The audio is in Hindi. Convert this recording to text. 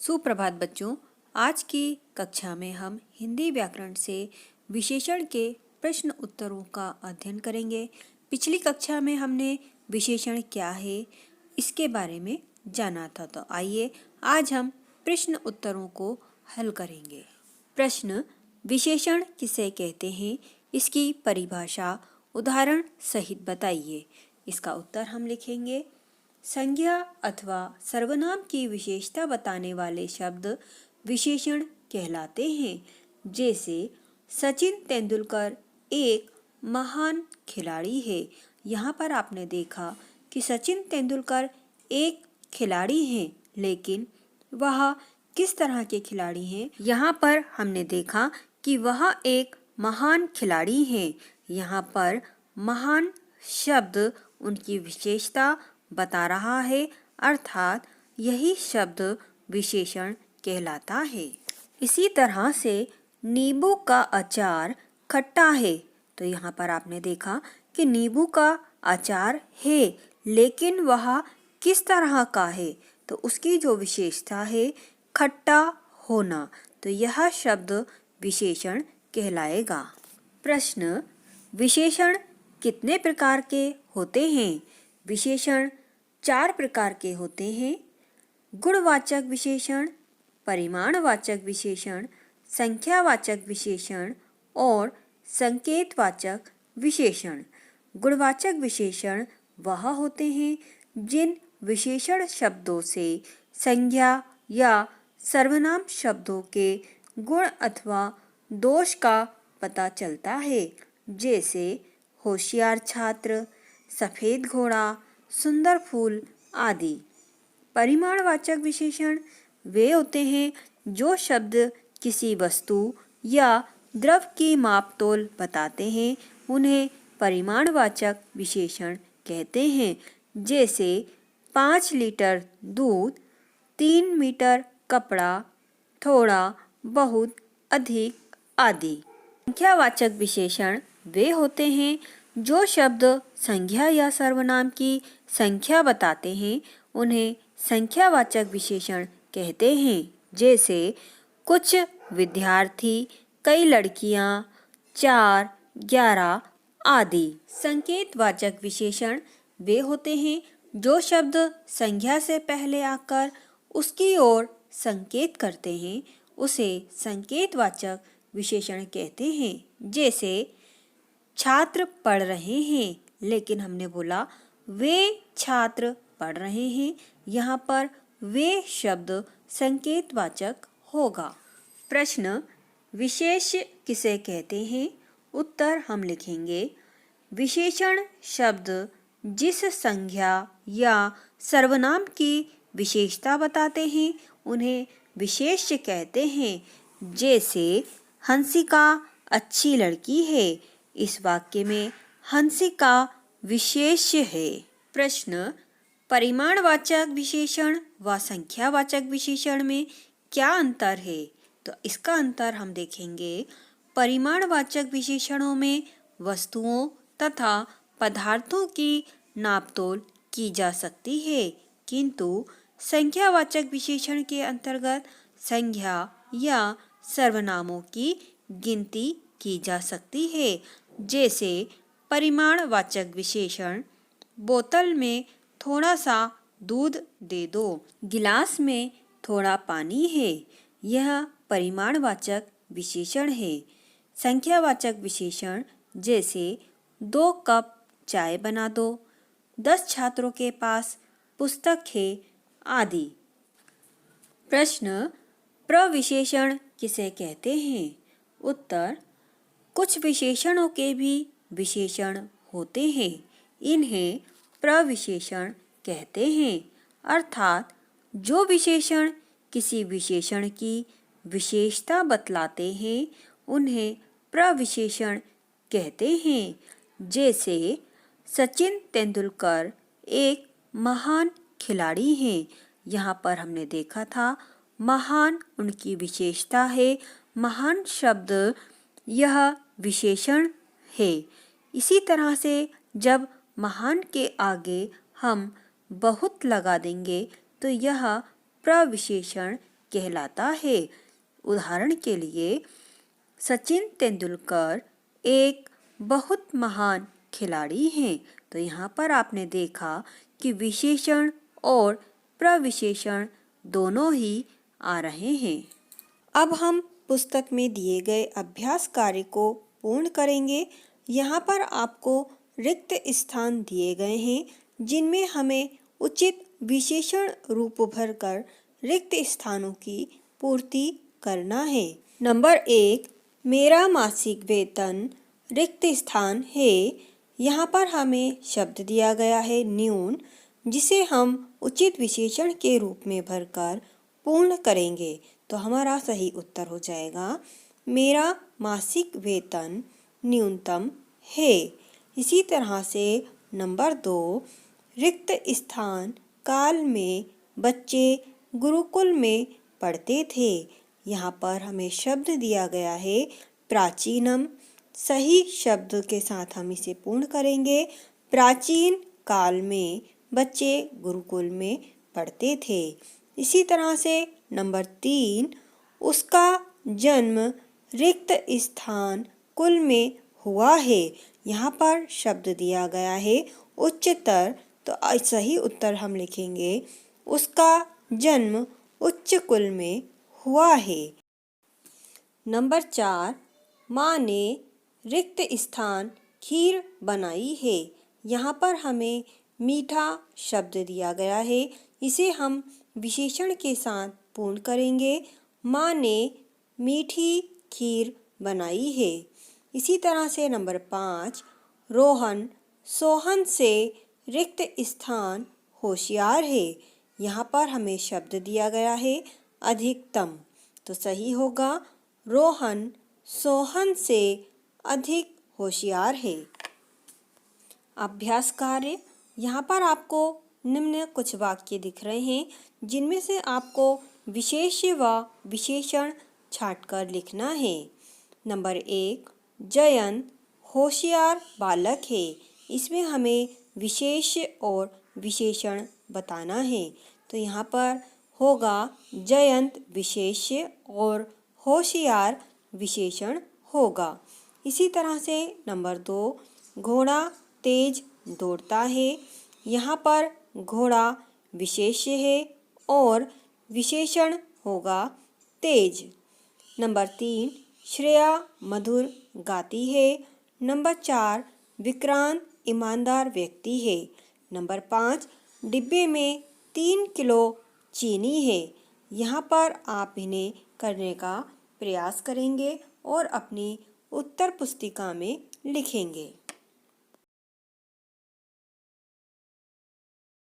सुप्रभात बच्चों। आज की कक्षा में हम हिंदी व्याकरण से विशेषण के प्रश्न उत्तरों का अध्ययन करेंगे। पिछली कक्षा में हमने विशेषण क्या है इसके बारे में जाना था, तो आइए आज हम प्रश्न उत्तरों को हल करेंगे। प्रश्न: विशेषण किसे कहते हैं, इसकी परिभाषा उदाहरण सहित बताइए। इसका उत्तर हम लिखेंगे। संज्ञा अथवा सर्वनाम की विशेषता बताने वाले शब्द विशेषण कहलाते हैं। जैसे सचिन तेंदुलकर एक महान खिलाड़ी है। यहाँ पर आपने देखा कि सचिन तेंदुलकर एक खिलाड़ी हैं, लेकिन वह किस तरह के खिलाड़ी हैं? यहाँ पर हमने देखा कि वह एक महान खिलाड़ी हैं। यहाँ पर महान शब्द उनकी विशेषता बता रहा है, अर्थात यही शब्द विशेषण कहलाता है। इसी तरह से नींबू का अचार खट्टा है, तो यहाँ पर आपने देखा कि नींबू का अचार है, लेकिन वह किस तरह का है? तो उसकी जो विशेषता है खट्टा होना, तो यह शब्द विशेषण कहलाएगा। प्रश्न: विशेषण कितने प्रकार के होते हैं? विशेषण 4 प्रकार के होते हैं। गुणवाचक विशेषण, परिमाणवाचक विशेषण, संख्यावाचक विशेषण और संकेतवाचक विशेषण। गुणवाचक विशेषण वह होते हैं जिन विशेषण शब्दों से संज्ञा या सर्वनाम शब्दों के गुण अथवा दोष का पता चलता है। जैसे होशियार छात्र, सफेद घोड़ा, सुंदर फूल आदि। परिमाणवाचक विशेषण वे होते हैं जो शब्द किसी वस्तु या द्रव की माप-तोल बताते हैं, उन्हें परिमाणवाचक विशेषण कहते हैं। जैसे 5 लीटर दूध, 3 मीटर कपड़ा, थोड़ा, बहुत, अधिक आदि। संख्यावाचक विशेषण वे होते हैं जो शब्द संज्ञा या सर्वनाम की संख्या बताते हैं, उन्हें संख्यावाचक विशेषण कहते हैं। जैसे कुछ विद्यार्थी, कई लड़कियां, 4, 11 आदि। संकेतवाचक विशेषण वे होते हैं जो शब्द संज्ञा से पहले आकर उसकी ओर संकेत करते हैं, उसे संकेतवाचक विशेषण कहते हैं। जैसे छात्र पढ़ रहे हैं, लेकिन हमने बोला वे छात्र पढ़ रहे हैं, यहाँ पर वे शब्द संकेतवाचक होगा। प्रश्न: विशेष किसे कहते हैं? उत्तर हम लिखेंगे। विशेषण शब्द जिस संज्ञा या सर्वनाम की विशेषता बताते हैं, उन्हें विशेष्य कहते हैं। जैसे हंसिका अच्छी लड़की है, इस वाक्य में हंसिका विशेष्य है। प्रश्न: परिमाणवाचक विशेषण व संख्यावाचक विशेषण में क्या अंतर है? तो इसका अंतर हम देखेंगे। परिमाणवाचक विशेषणों में वस्तुओं तथा पदार्थों की नापतोल की जा सकती है, किंतु संख्यावाचक विशेषण के अंतर्गत संज्ञा या सर्वनामों की गिनती की जा सकती है। जैसे परिमाणवाचक विशेषण बोतल में थोड़ा सा दूध दे दो, गिलास में थोड़ा पानी है, यह परिमाणवाचक विशेषण है। संख्यावाचक विशेषण जैसे 2 कप चाय बना दो, 10 छात्रों के पास पुस्तक है आदि। प्रश्न: प्रविशेषण किसे कहते हैं? उत्तर: कुछ विशेषणों के भी विशेषण होते हैं, इन्हें प्रविशेषण कहते हैं। अर्थात जो विशेषण किसी विशेषण की विशेषता बतलाते हैं, उन्हें प्रविशेषण कहते हैं। जैसे सचिन तेंदुलकर एक महान खिलाड़ी हैं, यहाँ पर हमने देखा था महान उनकी विशेषता है, महान शब्द यह विशेषण है। इसी तरह से जब महान के आगे हम बहुत लगा देंगे तो यह प्रविशेषण कहलाता है। उदाहरण के लिए सचिन तेंदुलकर एक बहुत महान खिलाड़ी हैं। तो यहाँ पर आपने देखा कि विशेषण और प्रविशेषण दोनों ही आ रहे हैं। अब हम पुस्तक में दिए गए अभ्यास कार्य को पूर्ण करेंगे। यहाँ पर आपको रिक्त स्थान दिए गए हैं जिनमें हमें उचित विशेषण रूप भरकर रिक्त स्थानों की पूर्ति करना है। नंबर 1, मेरा मासिक वेतन रिक्त स्थान है। यहाँ पर हमें शब्द दिया गया है न्यून, जिसे हम उचित विशेषण के रूप में भरकर पूर्ण करेंगे। तो हमारा सही उत्तर हो जाएगा मेरा मासिक वेतन न्यूनतम है। इसी तरह से नंबर 2, रिक्त स्थान काल में बच्चे गुरुकुल में पढ़ते थे। यहाँ पर हमें शब्द दिया गया है प्राचीनम। सही शब्द के साथ हम इसे पूर्ण करेंगे। प्राचीन काल में बच्चे गुरुकुल में पढ़ते थे। इसी तरह से नंबर 3, उसका जन्म रिक्त स्थान कुल में हुआ है। यहाँ पर शब्द दिया गया है उच्चतर। तो सही उत्तर हम लिखेंगे उसका जन्म उच्च कुल में हुआ है। नंबर 4, माँ ने रिक्त स्थान खीर बनाई है। यहाँ पर हमें मीठा शब्द दिया गया है। इसे हम विशेषण के साथ पूर्ण करेंगे। माँ ने मीठी खीर बनाई है। इसी तरह से नंबर 5, रोहन सोहन से रिक्त स्थान होशियार है। यहाँ पर हमें शब्द दिया गया है अधिकतम। तो सही होगा रोहन सोहन से अधिक होशियार है। अभ्यास कार्य, यहाँ पर आपको निम्न कुछ वाक्य दिख रहे हैं जिनमें से आपको विशेष व विशेषण छांटकर लिखना है। नंबर 1, जयंत होशियार बालक है। इसमें हमें विशेष और विशेषण बताना है। तो यहाँ पर होगा जयंत विशेष और होशियार विशेषण होगा। इसी तरह से नंबर 2, घोड़ा तेज दौड़ता है। यहाँ पर घोड़ा विशेष है और विशेषण होगा तेज। नंबर 3, श्रेया मधुर गाती है। नंबर 4, विक्रांत ईमानदार व्यक्ति है। नंबर 5, डिब्बे में 3 किलो चीनी है। यहाँ पर आप इन्हें करने का प्रयास करेंगे और अपनी उत्तर पुस्तिका में लिखेंगे।